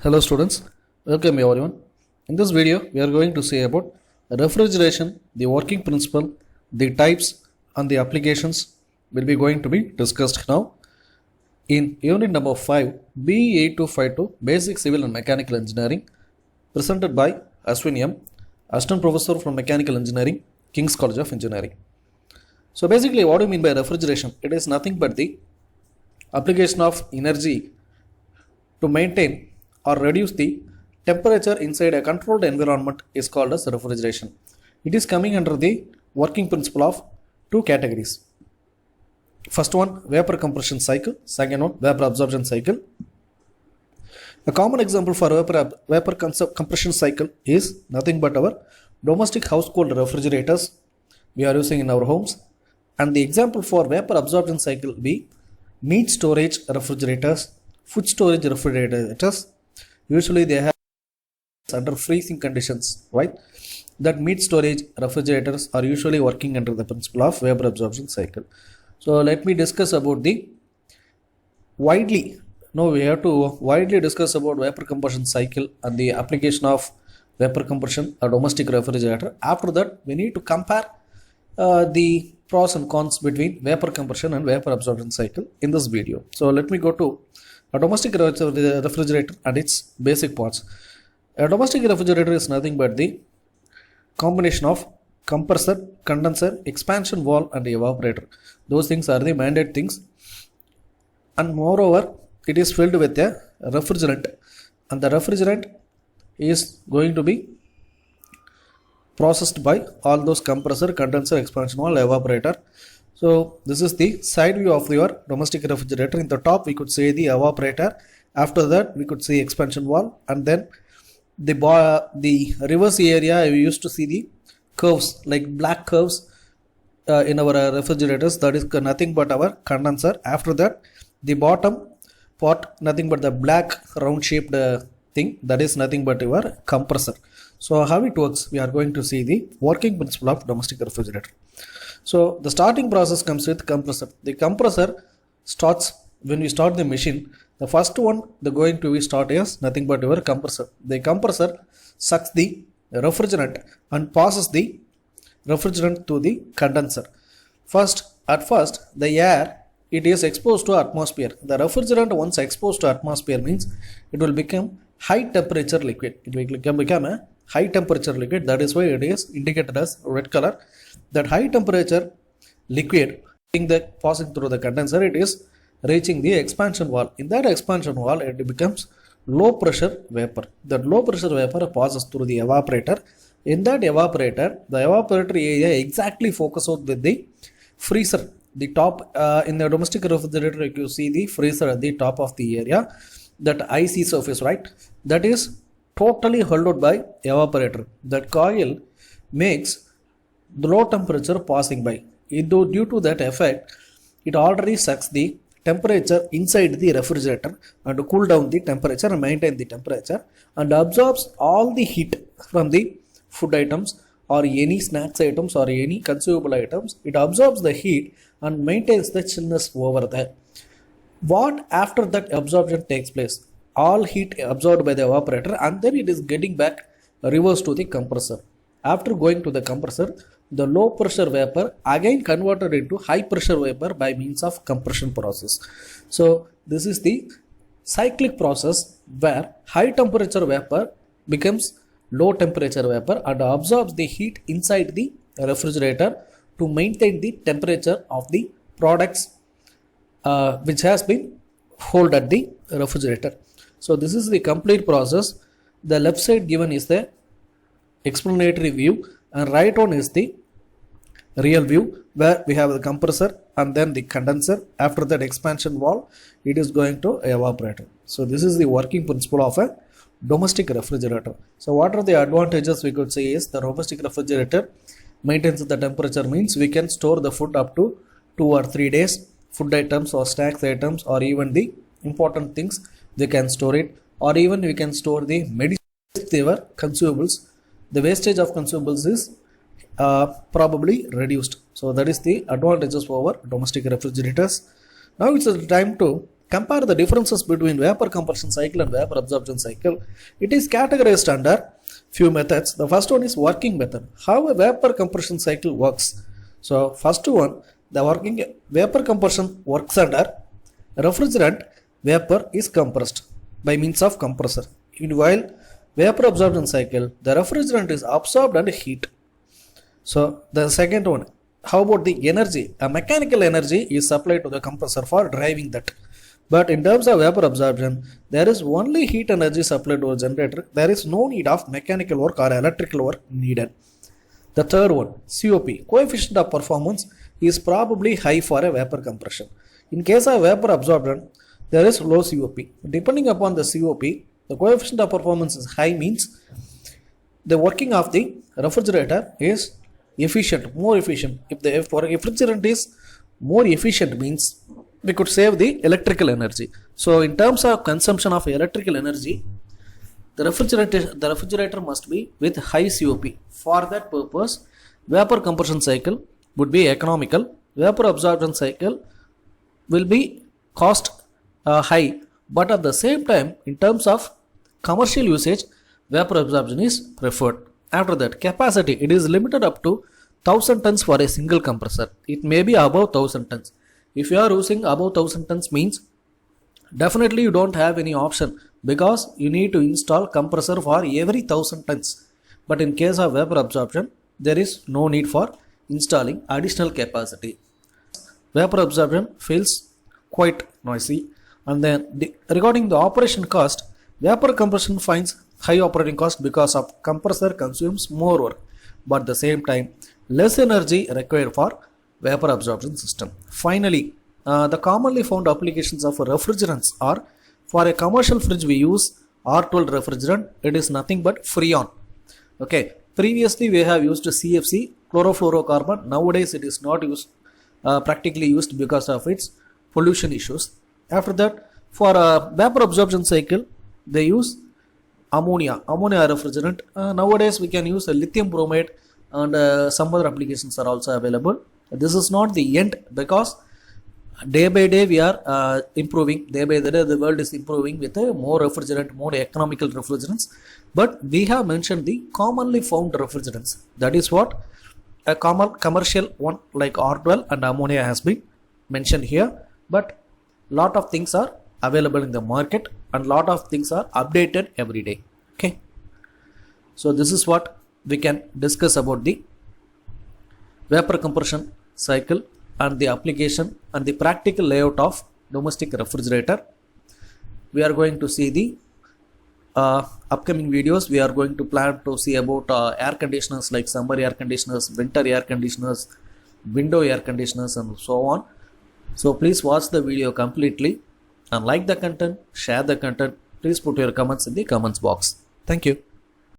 Hello students, welcome everyone. In this video, we are going to say about refrigeration, the working principle, the types and the applications will be going to be discussed now. In unit number 5, B8252 Basic Civil and Mechanical Engineering, presented by Ashwin M, Assistant Professor from Mechanical Engineering, King's College of Engineering. So basically what do you mean by refrigeration? It is nothing but the application of energy to maintain or reduce the temperature inside a controlled environment is called as refrigeration. It is coming under the working principle of two categories. First one, vapor compression cycle. Second one, vapor absorption cycle. A common example for vapor compression cycle is nothing but our domestic household refrigerators we are using in our homes. And the example for vapor absorption cycle will be meat storage refrigerators, food storage refrigerators. Usually they have under freezing conditions, right? That meat storage refrigerators are usually working under the principle of vapor absorption cycle. So let me discuss about we have to widely discuss about vapor compression cycle and the application of vapor compression or domestic refrigerator. After that, we need to compare the pros and cons between vapor compression and vapor absorption cycle in this video. So let me go to a domestic refrigerator and its basic parts. A domestic refrigerator is nothing but the combination of compressor, condenser, expansion valve and evaporator. Those things are the mandate things. And moreover, it is filled with a refrigerant. And the refrigerant is going to be processed by all those compressor, condenser, expansion valve, evaporator. So this is the side view of your domestic refrigerator. In the top we could see the evaporator. After that we could see expansion valve, and then the reverse area we used to see the curves, like black curves in our refrigerators. That is nothing but our condenser. After that the bottom part, nothing but the black round shaped thing, that is nothing but your compressor. So how it works, we are going to see the working principle of domestic refrigerator. So the starting process comes with compressor. The compressor starts when we start the machine. The first one the going to be start is nothing but your compressor. The compressor sucks the refrigerant and passes the refrigerant to the condenser. At first the air, it is exposed to atmosphere. The refrigerant once exposed to atmosphere means it will become high temperature liquid. It will become a high temperature liquid. That is why it is indicated as red color. That high temperature liquid passing through the condenser, it is reaching the expansion valve. In that expansion valve, it becomes low pressure vapor. That low pressure vapor passes through the evaporator. In that evaporator, the evaporator area exactly focuses with the freezer. The top in the domestic refrigerator, you see the freezer at the top of the area, that icy surface, right? That is totally held by evaporator. That coil makes the low temperature passing by. Due to that effect, it already sucks the temperature inside the refrigerator and cool down the temperature and maintain the temperature, and absorbs all the heat from the food items or any snacks items or any consumable items. It absorbs the heat and maintains the chillness over there. What after that absorption takes place? All heat absorbed by the evaporator, and then it is getting back reverse to the compressor. After going to the compressor, the low pressure vapor again converted into high pressure vapor by means of compression process. So this is the cyclic process where high temperature vapor becomes low temperature vapor and absorbs the heat inside the refrigerator to maintain the temperature of the products which has been held at the refrigerator. So this is the complete process. The left side given is the explanatory view, and right one is the real view, where we have the compressor and then the condenser. After that expansion valve, it is going to evaporator. So this is the working principle of a domestic refrigerator. So what are the advantages we could say is the domestic refrigerator maintains the temperature, means we can store the food up to 2 or 3 days. Food items or snacks items or even the important things, they can store it, or even we can store the medicines, they were consumables. The wastage of consumables is probably reduced. So that is the advantages over domestic refrigerators. Now it's the time to compare the differences between vapor compression cycle and vapor absorption cycle, it is categorized under few methods. The first one is working method. How a vapor compression cycle works. So first one, the working vapor compression works under refrigerant vapor is compressed by means of compressor. While vapor absorption cycle, the refrigerant is absorbed and heat. So the second one, how about the energy? A mechanical energy is supplied to the compressor for driving that. But in terms of vapor absorption, there is only heat energy supplied to a generator. There is no need of mechanical work or electrical work needed. The third one, COP, coefficient of performance, is probably high for a vapor compression. In case of vapor absorption, there is low COP. Depending upon the COP, the coefficient of performance is high means the working of the refrigerator is efficient, more efficient. If the refrigerant is more efficient means we could save the electrical energy. So in terms of consumption of electrical energy, the refrigerator must be with high COP. For that purpose, vapor compression cycle would be economical. Vapor absorption cycle will be cost high, but at the same time, in terms of commercial usage, vapor absorption is preferred. After that, capacity, it is limited up to 1000 tons for a single compressor. It may be above 1000 tons. If you are using above 1000 tons means definitely you don't have any option, because you need to install compressor for every 1000 tons. But in case of vapor absorption, there is no need for installing additional capacity. Vapor absorption feels quite noisy. And then regarding the operation cost, vapor compression finds high operating cost because of compressor consumes more work, but at the same time less energy required for vapor absorption system. Finally, the commonly found applications of refrigerants are, for a commercial fridge we use R12 refrigerant. It is nothing but Freon. Okay, previously we have used CFC, chlorofluorocarbon. Nowadays it is not used, practically used because of its pollution issues. After that, for a vapor absorption cycle, they use ammonia refrigerant. Nowadays we can use a lithium bromide, and some other applications are also available. This is not the end, because day by day we are improving. Day by day the world is improving with more refrigerant, more economical refrigerants. But we have mentioned the commonly found refrigerants. That is what a common commercial one like R12 and ammonia has been mentioned here. But lot of things are available in the market and lot of things are updated every day. Okay, so this is what we can discuss about the vapor compression cycle and the application and the practical layout of domestic refrigerator. We are going to see the upcoming videos. We are going to plan to see about air conditioners like summer air conditioners, winter air conditioners, window air conditioners, and so on. So please watch the video completely and like the content, share the content. Please put your comments in the comments box. Thank you.